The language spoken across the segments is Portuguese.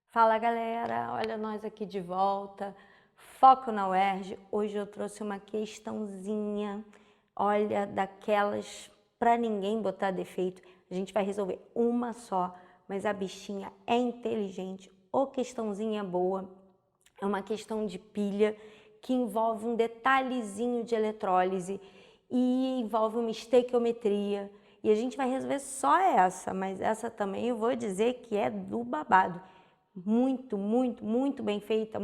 Fala galera, olha nós aqui de volta, Foco na UERJ. Hoje eu trouxe uma questãozinha, olha, daquelas para ninguém botar defeito. A gente vai resolver uma só, mas a bichinha é inteligente, ou questãozinha boa. É uma questão de pilha que envolve um detalhezinho de eletrólise e envolve uma estequiometria. E a gente vai resolver só essa, mas essa também eu vou dizer que é do babado. Muito bem feita,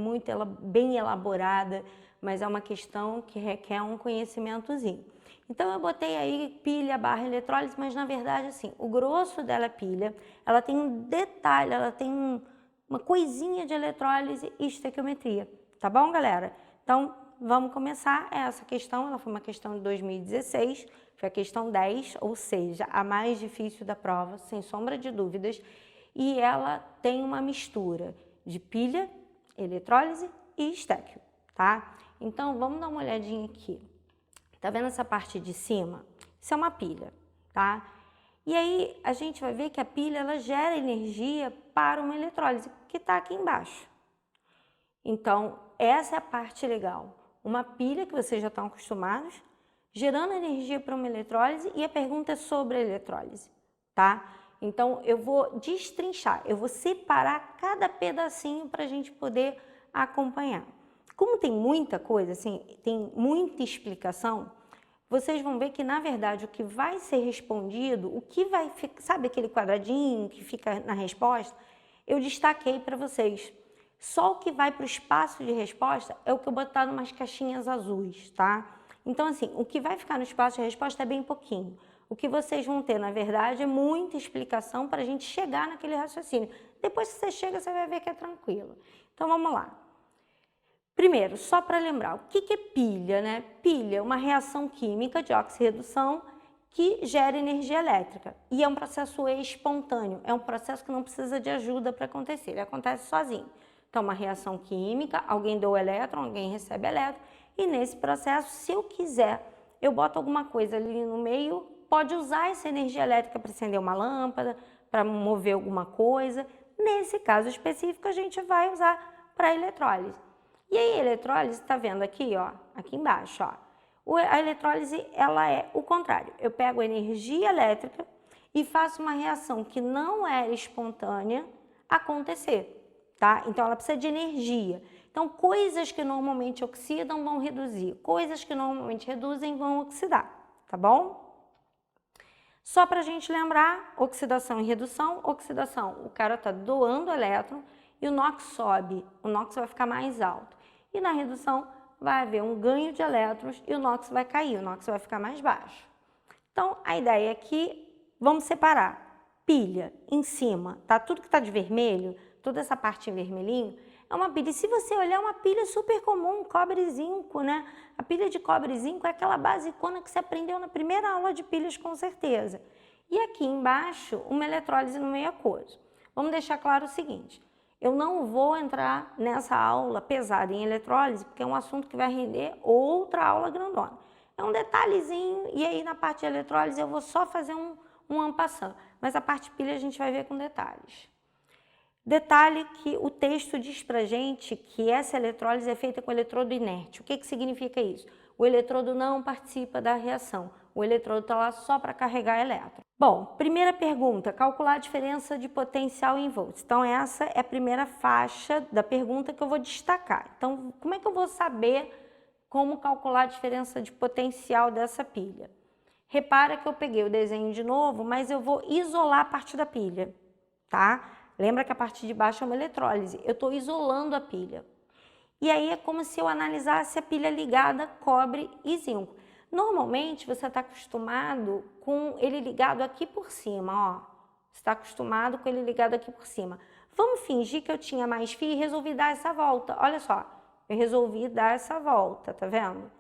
bem elaborada, mas é uma questão que requer um conhecimentozinho. Então eu botei aí pilha barra eletrólise, mas na verdade assim, o grosso dela é pilha, ela tem um detalhe, ela tem uma coisinha de eletrólise e estequiometria, tá bom galera? Então vamos começar essa questão, ela foi uma questão de 2016, foi a questão 10, ou seja, a mais difícil da prova, sem sombra de dúvidas. E ela tem uma mistura de pilha, eletrólise e estéquio, tá? Então, vamos dar uma olhadinha aqui. Tá vendo essa parte de cima? Isso é uma pilha, tá? E aí, a gente vai ver que a pilha, ela gera energia para uma eletrólise, que tá aqui embaixo. Então, essa é a parte legal. Uma pilha que vocês já estão acostumados, gerando energia para uma eletrólise, e a pergunta é sobre a eletrólise, tá? Então, eu vou destrinchar, eu vou separar cada pedacinho para a gente poder acompanhar. Como tem muita coisa, assim, tem muita explicação, vocês vão ver que, na verdade, o que vai ser respondido, o que vai ficar, sabe aquele quadradinho que fica na resposta? Eu destaquei para vocês. Só o que vai para o espaço de resposta é o que eu botar em umas caixinhas azuis, tá? Então, assim, o que vai ficar no espaço de resposta é bem pouquinho. O que vocês vão ter, na verdade, é muita explicação para a gente chegar naquele raciocínio. Depois que você chega, você vai ver que é tranquilo. Então, vamos lá. Primeiro, só para lembrar, o que é pilha, né? Pilha é uma reação química de oxirredução que gera energia elétrica. E é um processo espontâneo, é um processo que não precisa de ajuda para acontecer, ele acontece sozinho. Então, uma reação química, alguém deu elétron, alguém recebe elétron, e nesse processo, se eu quiser, eu boto alguma coisa ali no meio, pode usar essa energia elétrica para acender uma lâmpada, para mover alguma coisa. Nesse caso específico, a gente vai usar para eletrólise. E aí, a eletrólise, está vendo aqui, ó, aqui embaixo, ó. A eletrólise, ela é o contrário. Eu pego a energia elétrica e faço uma reação que não era espontânea acontecer, tá? Então, ela precisa de energia. Então, coisas que normalmente oxidam vão reduzir, coisas que normalmente reduzem vão oxidar, tá bom? Só para a gente lembrar, oxidação e redução. Oxidação, o cara está doando elétron e o NOx sobe, o NOx vai ficar mais alto. E na redução vai haver um ganho de elétrons e o NOx vai cair, o NOx vai ficar mais baixo. Então, a ideia aqui, vamos separar. Pilha, em cima, tá? Tudo que está de vermelho, toda essa parte em vermelhinho, é uma pilha. E se você olhar, é uma pilha super comum, cobre e zinco, né? A pilha de cobre e zinco é aquela basicona que você aprendeu na primeira aula de pilhas, com certeza. E aqui embaixo, uma eletrólise no meio aquoso. Vamos deixar claro o seguinte, eu não vou entrar nessa aula pesada em eletrólise, porque é um assunto que vai render outra aula grandona. É um detalhezinho, e aí na parte de eletrólise eu vou só fazer um en passant, mas a parte pilha a gente vai ver com detalhes. Detalhe que o texto diz pra gente que essa eletrólise é feita com eletrodo inerte. O que significa isso? O eletrodo não participa da reação. O eletrodo está lá só para carregar elétron. Bom, primeira pergunta, calcular a diferença de potencial em volts. Então, essa é a primeira faixa da pergunta que eu vou destacar. Então, como é que eu vou saber como calcular a diferença de potencial dessa pilha? Repara que eu peguei o desenho de novo, mas eu vou isolar a parte da pilha, tá? Lembra que a parte de baixo é uma eletrólise, eu estou isolando a pilha. E aí é como se eu analisasse a pilha ligada cobre e zinco. Normalmente você está acostumado com ele ligado aqui por cima, ó. Você está acostumado com ele ligado aqui por cima. Vamos fingir que eu tinha mais fio e resolvi dar essa volta. Olha só, eu resolvi dar essa volta, tá vendo?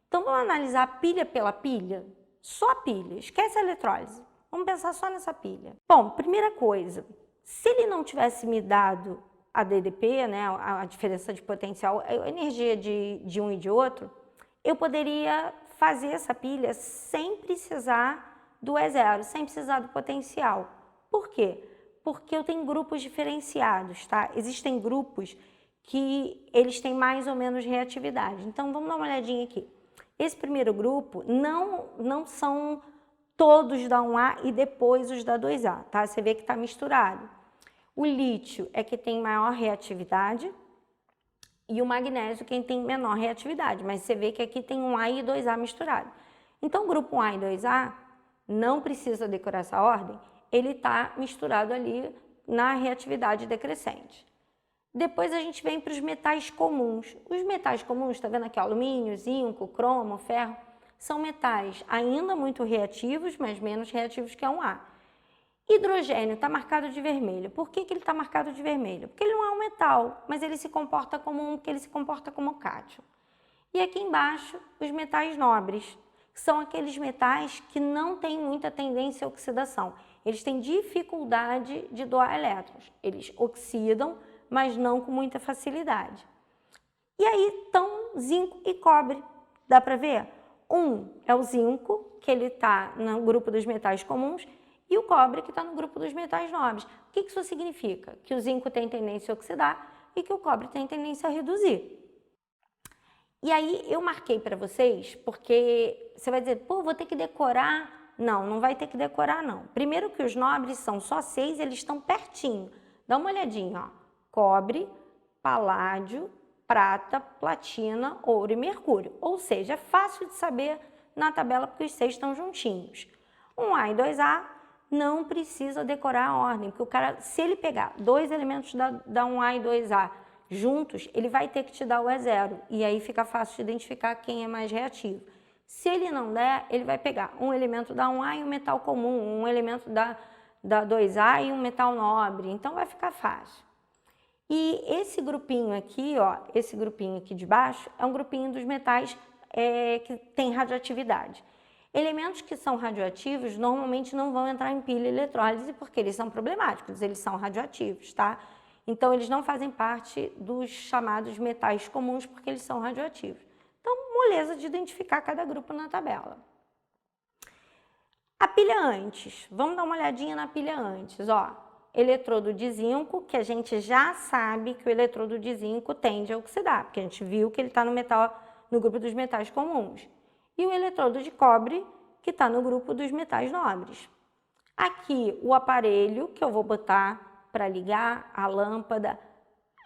Então vamos analisar a pilha pela pilha? Só a pilha, esquece a eletrólise. Vamos pensar só nessa pilha. Bom, primeira coisa, se ele não tivesse me dado a DDP, né, a diferença de potencial, a energia de um e de outro, eu poderia fazer essa pilha sem precisar do E0, sem precisar do potencial. Por quê? Porque eu tenho grupos diferenciados, tá? Existem grupos que eles têm mais ou menos reatividade. Então, vamos dar uma olhadinha aqui. Esse primeiro grupo não são todos da 1A e depois os da 2A, tá? Você vê que está misturado. O lítio é que tem maior reatividade e o magnésio quem tem menor reatividade, mas você vê que aqui tem 1A e 2A misturado. Então, o grupo 1A e 2A não precisa decorar essa ordem, ele está misturado ali na reatividade decrescente. Depois a gente vem para os metais comuns. Os metais comuns, está vendo aqui, alumínio, zinco, cromo, ferro, são metais ainda muito reativos, mas menos reativos que a 1A. Hidrogênio está marcado de vermelho. Por que ele está marcado de vermelho? Porque ele não é um metal, mas ele se comporta como porque ele se comporta como cátion. E aqui embaixo, os metais nobres, que são aqueles metais que não têm muita tendência à oxidação. Eles têm dificuldade de doar elétrons. Eles oxidam, mas não com muita facilidade. E aí estão zinco e cobre. Dá para ver? Um é o zinco, que ele está no grupo dos metais comuns, e o cobre, que está no grupo dos metais nobres. O que isso significa? Que o zinco tem tendência a oxidar e que o cobre tem tendência a reduzir. E aí eu marquei para vocês, porque você vai dizer, pô, vou ter que decorar. Não, não vai ter que decorar, não. Primeiro que os nobres são só 6, eles estão pertinho. Dá uma olhadinha, ó. Cobre, paládio, prata, platina, ouro e mercúrio. Ou seja, é fácil de saber na tabela porque os 6 estão juntinhos. 1A e 2A não precisa decorar a ordem, porque o cara, se ele pegar 2 elementos da 1A e 2A juntos, ele vai ter que te dar o E0, e aí fica fácil de identificar quem é mais reativo. Se ele não der, ele vai pegar um elemento da 1A e um metal comum, um elemento da 2A e um metal nobre, então vai ficar fácil. E esse grupinho aqui, ó, esse grupinho aqui de baixo, é um grupinho dos metais que tem radioatividade. Elementos que são radioativos normalmente não vão entrar em pilha eletrólise porque eles são problemáticos, eles são radioativos, tá? Então, eles não fazem parte dos chamados metais comuns porque eles são radioativos. Então, moleza de identificar cada grupo na tabela. A pilha antes, vamos dar uma olhadinha na pilha antes, ó. Eletrodo de zinco, que a gente já sabe que o eletrodo de zinco tende a oxidar, porque a gente viu que ele está no grupo dos metais comuns. E o eletrodo de cobre, que está no grupo dos metais nobres. Aqui, o aparelho que eu vou botar para ligar a lâmpada,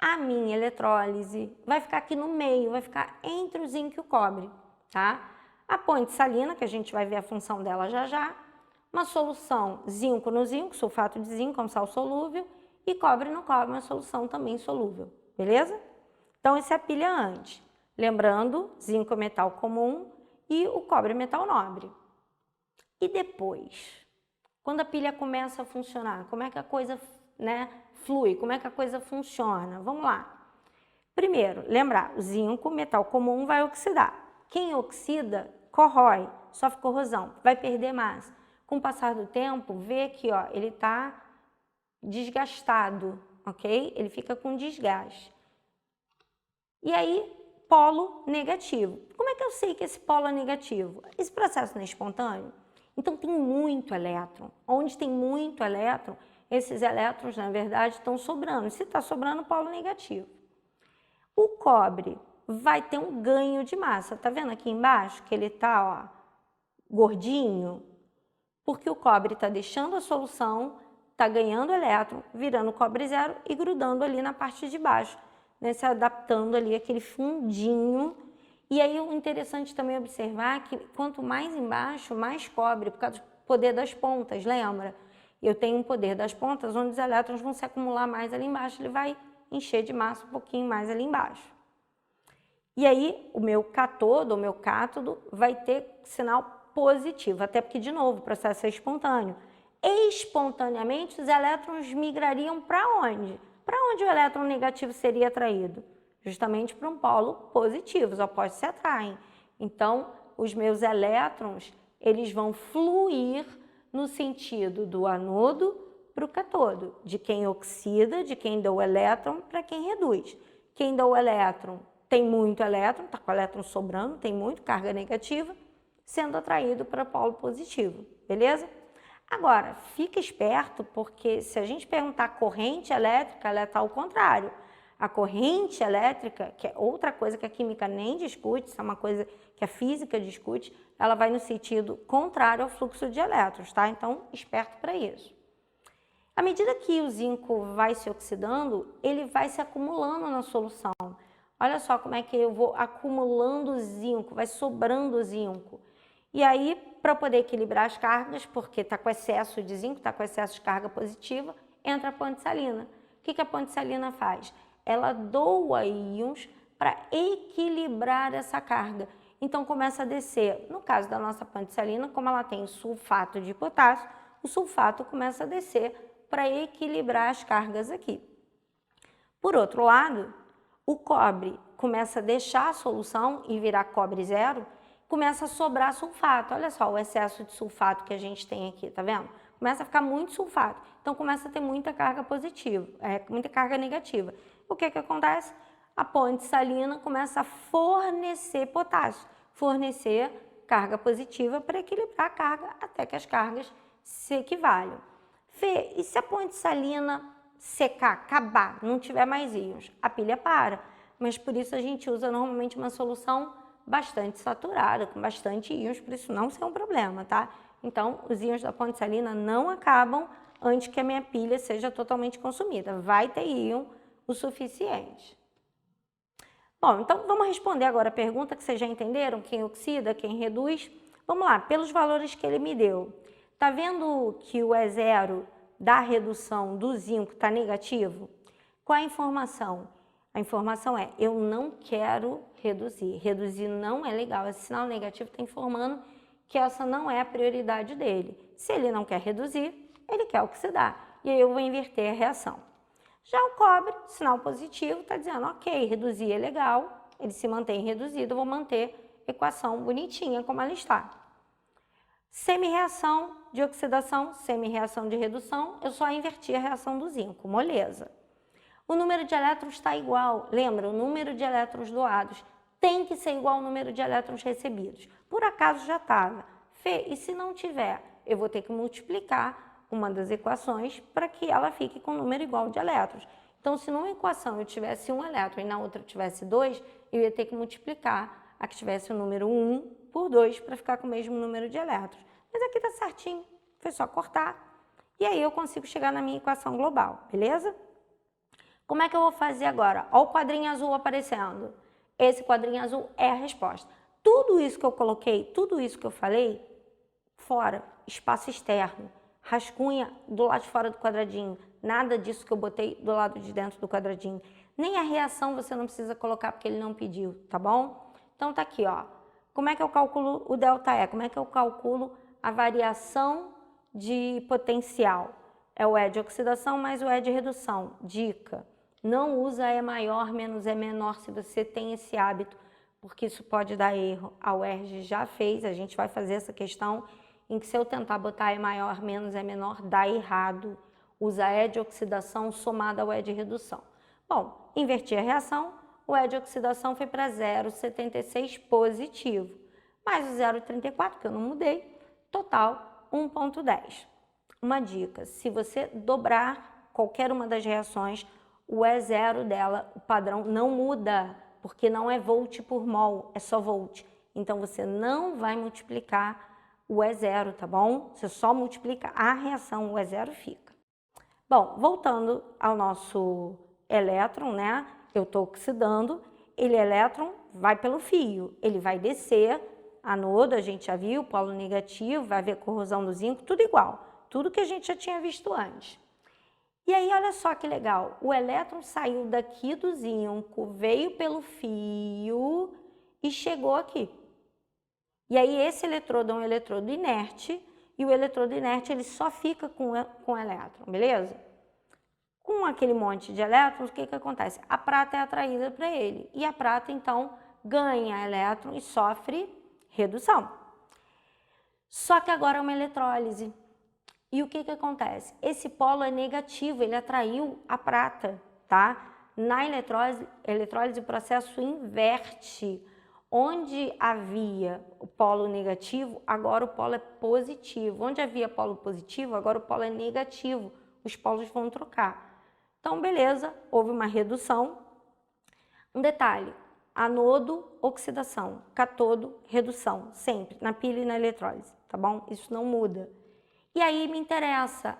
a minha eletrólise, vai ficar aqui no meio, vai ficar entre o zinco e o cobre, tá? A ponte salina, que a gente vai ver a função dela já já, uma solução zinco no zinco, sulfato de zinco, um sal solúvel, e cobre no cobre, uma solução também solúvel, beleza? Então, essa é a pilha antes. Lembrando, zinco é metal comum e o cobre é metal nobre. E depois, quando a pilha começa a funcionar, como é que a coisa, flui, como é que a coisa funciona? Vamos lá. Primeiro, lembrar, o zinco, metal comum, vai oxidar. Quem oxida, corrói, sofre corrosão, vai perder massa. Com o passar do tempo, vê que ó, ele está desgastado, ok? Ele fica com desgaste. E aí, polo negativo. Como é que eu sei que esse polo é negativo? Esse processo não é espontâneo? Então, tem muito elétron. Onde tem muito elétron, esses elétrons, na verdade, estão sobrando. Se está sobrando, polo negativo. O cobre vai ter um ganho de massa. Tá vendo aqui embaixo que ele está gordinho? Porque o cobre está deixando a solução, está ganhando elétron, virando cobre zero e grudando ali na parte de baixo, se adaptando ali aquele fundinho. E aí o interessante também observar que quanto mais embaixo, mais cobre, por causa do poder das pontas, lembra? Eu tenho um poder das pontas onde os elétrons vão se acumular mais ali embaixo, ele vai encher de massa um pouquinho mais ali embaixo. E aí o meu cátodo, o meu cátodo, vai ter sinal positivo, até porque, de novo, o processo é espontâneo. Espontaneamente, os elétrons migrariam para onde? Para onde o elétron negativo seria atraído? Justamente para um polo positivo, os opostos se atraem. Então, os meus elétrons, eles vão fluir no sentido do anodo para o cátodo, de quem oxida, de quem dá o elétron para quem reduz. Quem dá o elétron tem muito elétron, está com o elétron sobrando, tem muito carga negativa, sendo atraído para o polo positivo, beleza? Agora, fica esperto, porque se a gente perguntar corrente elétrica, ela está ao contrário. A corrente elétrica, que é outra coisa que a química nem discute, isso é uma coisa que a física discute, ela vai no sentido contrário ao fluxo de elétrons, tá? Então, esperto para isso. À medida que o zinco vai se oxidando, ele vai se acumulando na solução. Olha só como é que eu vou acumulando zinco, vai sobrando zinco. E aí, para poder equilibrar as cargas, porque está com excesso de zinco, está com excesso de carga positiva, entra a ponte salina. O que a ponte salina faz? Ela doa íons para equilibrar essa carga. Então, começa a descer. No caso da nossa ponte salina, como ela tem sulfato de potássio, o sulfato começa a descer para equilibrar as cargas aqui. Por outro lado, o cobre começa a deixar a solução e virar cobre zero, começa a sobrar sulfato. Olha só o excesso de sulfato que a gente tem aqui, tá vendo? Começa a ficar muito sulfato, então começa a ter muita carga positiva, muita carga negativa. O que acontece? A ponte salina começa a fornecer potássio, fornecer carga positiva para equilibrar a carga até que as cargas se equivalham. Fê, e se a ponte salina secar, acabar, não tiver mais íons? A pilha para, mas por isso a gente usa normalmente uma solução bastante saturada, com bastante íons, para isso não ser um problema, tá? Então, os íons da ponte salina não acabam antes que a minha pilha seja totalmente consumida. Vai ter íon o suficiente. Bom, então vamos responder agora a pergunta que vocês já entenderam, quem oxida, quem reduz. Vamos lá, pelos valores que ele me deu. Tá vendo que o E0 da redução do zinco está negativo? Qual é a informação? A informação é, eu não quero reduzir. Reduzir não é legal. Esse sinal negativo está informando que essa não é a prioridade dele. Se ele não quer reduzir, ele quer oxidar. E aí eu vou inverter a reação. Já o cobre, sinal positivo, está dizendo, ok, reduzir é legal, ele se mantém reduzido, eu vou manter a equação bonitinha como ela está. Semi-reação de oxidação, semi-reação de redução, eu só inverti a reação do zinco, moleza. O número de elétrons está igual, lembra, o número de elétrons doados tem que ser igual ao número de elétrons recebidos. Por acaso já estava. Fê, e se não tiver? Eu vou ter que multiplicar uma das equações para que ela fique com um número igual de elétrons. Então, se numa equação eu tivesse um elétron e na outra eu tivesse 2, eu ia ter que multiplicar a que tivesse o número 1 por 2 para ficar com o mesmo número de elétrons. Mas aqui está certinho, foi só cortar e aí eu consigo chegar na minha equação global, beleza? Como é que eu vou fazer agora? Olha o quadrinho azul aparecendo. Esse quadrinho azul é a resposta. Tudo isso que eu coloquei, tudo isso que eu falei, fora, espaço externo. Rascunha do lado de fora do quadradinho, nada disso que eu botei do lado de dentro do quadradinho. Nem a reação você não precisa colocar porque ele não pediu, tá bom? Então tá aqui, ó. Como é que eu calculo o ΔE? Como é que eu calculo a variação de potencial? É o E de oxidação mais o E de redução. Dica, não usa E maior menos E menor se você tem esse hábito, porque isso pode dar erro. A UERJ já fez, a gente vai fazer essa questão em que se eu tentar botar E maior menos E menor, dá errado. Usa E de oxidação somado ao E de redução. Bom, inverti a reação, o E de oxidação foi para 0,76 positivo, mais o 0,34, que eu não mudei, total 1,10. Uma dica, se você dobrar qualquer uma das reações, o E0 dela, o padrão não muda, porque não é volt por mol, é só volt. Então, você não vai multiplicar o E0, tá bom? Você só multiplica a reação, o E0 fica. Bom, voltando ao nosso elétron, né? Eu estou oxidando, ele elétron vai pelo fio, ele vai descer, anodo, a gente já viu, polo negativo, vai haver corrosão do zinco, tudo igual, tudo que a gente já tinha visto antes. E aí, olha só que legal, o elétron saiu daqui do zinco, veio pelo fio e chegou aqui. E aí esse eletrodo é um eletrodo inerte e o eletrodo inerte ele só fica com o elétron, beleza? Com aquele monte de elétrons, o que acontece? A prata é atraída para ele e a prata então ganha elétron e sofre redução. Só que agora é uma eletrólise. E o que acontece? Esse polo é negativo, ele atraiu a prata, tá? Na eletrólise o processo inverte. Onde havia o polo negativo, agora o polo é positivo. Onde havia polo positivo, agora o polo é negativo. Os polos vão trocar. Então, beleza, houve uma redução. Um detalhe, anodo, oxidação, catodo, redução, sempre, na pilha e na eletrólise, tá bom? Isso não muda. E aí me interessa,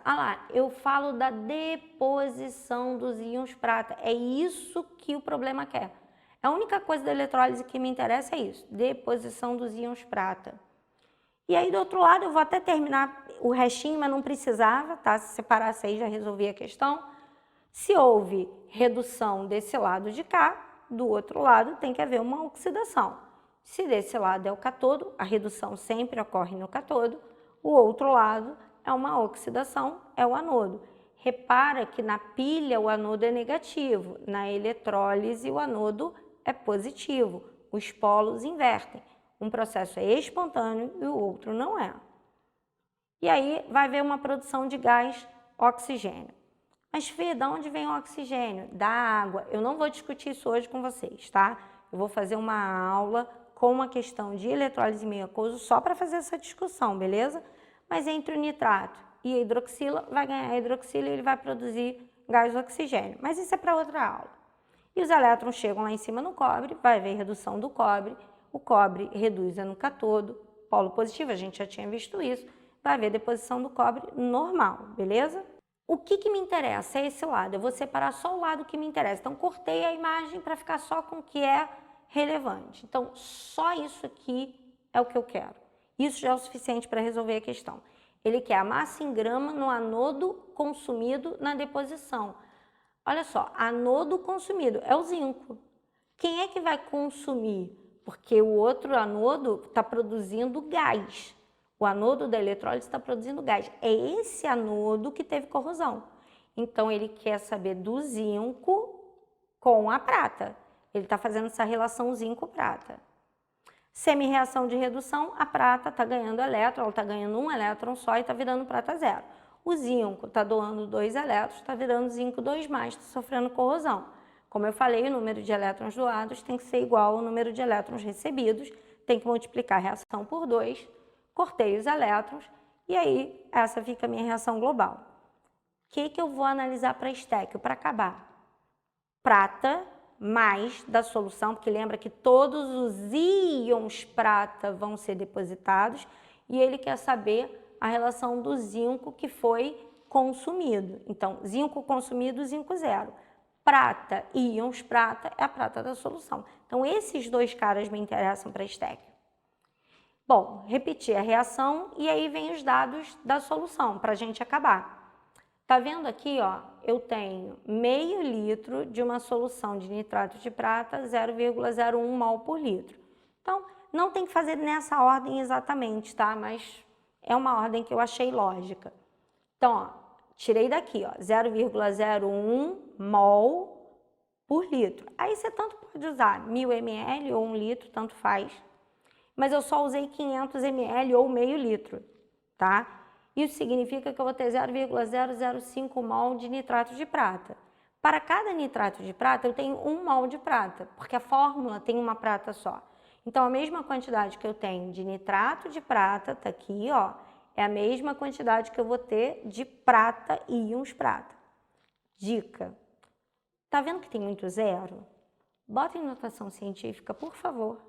eu falo da deposição dos íons prata, é isso que o problema quer. A única coisa da eletrólise que me interessa é isso, deposição dos íons prata. E aí do outro lado eu vou até terminar o restinho, mas não precisava, tá? Se separasse aí já resolvia a questão. Se houve redução desse lado de cá, do outro lado tem que haver uma oxidação. Se desse lado é o catodo, a redução sempre ocorre no catodo, o outro lado é uma oxidação, é o anodo. Repara que na pilha o anodo é negativo, na eletrólise o anodo é positivo, os polos invertem. Um processo é espontâneo e o outro não é. E aí vai haver uma produção de gás oxigênio. Mas, Fê, de onde vem o oxigênio? Da água. Eu não vou discutir isso hoje com vocês, tá? Eu vou fazer uma aula com uma questão de eletrólise meio aquoso só para fazer essa discussão, beleza? Mas entre o nitrato e a hidroxila, vai ganhar a hidroxila e ele vai produzir gás oxigênio. Mas isso é para outra aula. E os elétrons chegam lá em cima no cobre, vai haver redução do cobre, o cobre reduz no catodo, polo positivo, a gente já tinha visto isso, vai haver deposição do cobre normal, beleza? O que me interessa é esse lado, eu vou separar só o lado que me interessa. Então, cortei a imagem para ficar só com o que é relevante. Então, só isso aqui é o que eu quero. Isso já é o suficiente para resolver a questão. Ele quer a massa em grama no anodo consumido na deposição. Olha só, anodo consumido é o zinco. Quem é que vai consumir? Porque o outro anodo está produzindo gás. O anodo da eletrólise está produzindo gás. É esse anodo que teve corrosão. Então, ele quer saber do zinco com a prata. Ele está fazendo essa relação zinco-prata. Semi-reação de redução, a prata está ganhando elétron, ela está ganhando um elétron só e está virando prata zero. O zinco está doando 2 elétrons, está virando zinco 2+, está sofrendo corrosão. Como eu falei, o número de elétrons doados tem que ser igual ao número de elétrons recebidos, tem que multiplicar a reação por 2, cortei os elétrons e aí essa fica a minha reação global. O que eu vou analisar para estéquio, para acabar? Prata mais da solução, porque lembra que todos os íons prata vão ser depositados e ele quer saber a relação do zinco que foi consumido. Então, zinco consumido, zinco zero. Prata e íons prata é a prata da solução. Então, esses dois caras me interessam para estéquio. Bom, repetir a reação e aí vem os dados da solução para a gente acabar. Tá vendo aqui, ó, eu tenho meio litro de uma solução de nitrato de prata, 0,01 mol por litro. Então, não tem que fazer nessa ordem exatamente, tá? Mas é uma ordem que eu achei lógica. Então, ó, tirei daqui, ó, 0,01 mol por litro. Aí você tanto pode usar 1000 ml ou 1 litro, tanto faz. Mas eu só usei 500 ml ou meio litro, tá? Isso significa que eu vou ter 0,005 mol de nitrato de prata. Para cada nitrato de prata, eu tenho 1 mol de prata, porque a fórmula tem uma prata só. Então, a mesma quantidade que eu tenho de nitrato de prata, tá aqui, ó, é a mesma quantidade que eu vou ter de prata e íons prata. Dica. Tá vendo que tem muito zero? Bota em notação científica, por favor,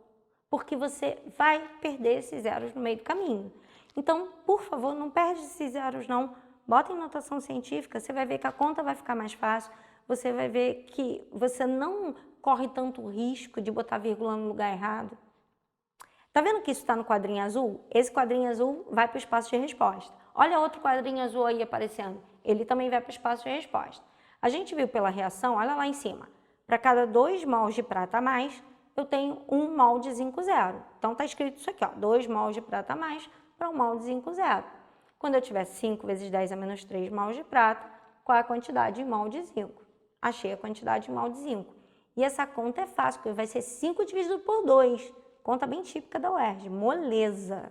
porque você vai perder esses zeros no meio do caminho. Então, por favor, não perde esses zeros não, bota em notação científica, você vai ver que a conta vai ficar mais fácil, você vai ver que você não corre tanto risco de botar vírgula no lugar errado. Tá vendo que isso está no quadrinho azul? Esse quadrinho azul vai para o espaço de resposta. Olha outro quadrinho azul aí aparecendo, ele também vai para o espaço de resposta. A gente viu pela reação, olha lá em cima, para cada 2 mols de prata a mais, eu tenho 1 mol de zinco zero. Então, tá escrito isso aqui, ó, 2 mols de prata a mais para 1 mol de zinco zero. Quando eu tiver 5 vezes 10 a menos 3 mols de prata, qual é a quantidade de mol de zinco? Achei a quantidade de mol de zinco. E essa conta é fácil, porque vai ser 5 dividido por 2. Conta bem típica da UERJ, moleza.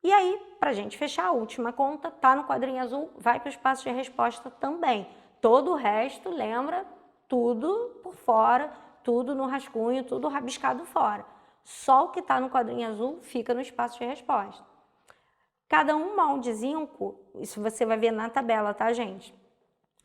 E aí, para a gente fechar a última conta, tá no quadrinho azul, vai para o espaço de resposta também. Todo o resto, lembra, tudo por fora, tudo no rascunho, tudo rabiscado fora. Só o que está no quadrinho azul fica no espaço de resposta. Cada um molde zinco, isso você vai ver na tabela, tá, gente?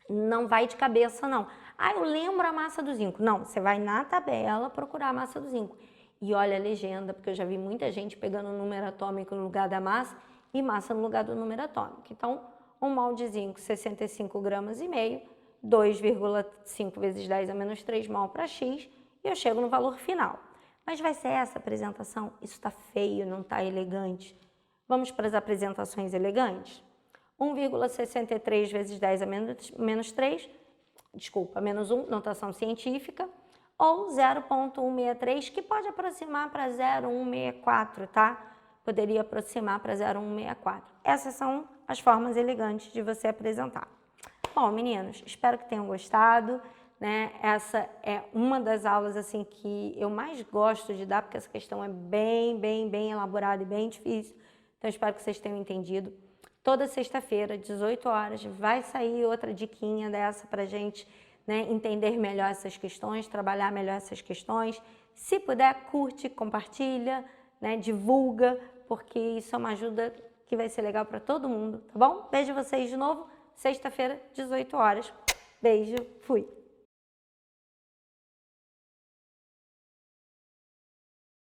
Não vai de cabeça, não. Ah, eu lembro a massa do zinco. Não, você vai na tabela procurar a massa do zinco. E olha a legenda, porque eu já vi muita gente pegando o número atômico no lugar da massa e massa no lugar do número atômico. Então, um molde zinco, 65 gramas e meio, 2,5 vezes 10 a menos 3 mol para X, e eu chego no valor final. Mas vai ser essa apresentação? Isso está feio, não está elegante. Vamos para as apresentações elegantes? 1,63 vezes 10 a menos 3, menos 1, notação científica, ou 0,163, que pode aproximar para 0,164, tá? Poderia aproximar para 0,164. Essas são as formas elegantes de você apresentar. Bom, meninos, espero que tenham gostado, né? Essa é uma das aulas assim que eu mais gosto de dar, porque essa questão é bem elaborada e bem difícil. Então, espero que vocês tenham entendido. Toda sexta-feira, 18 horas, vai sair outra diquinha dessa pra gente, né, entender melhor essas questões, trabalhar melhor essas questões. Se puder, curte, compartilha, né, divulga, porque isso é uma ajuda que vai ser legal para todo mundo, tá bom? Vejo vocês de novo, sexta-feira, 18 horas. Beijo, fui!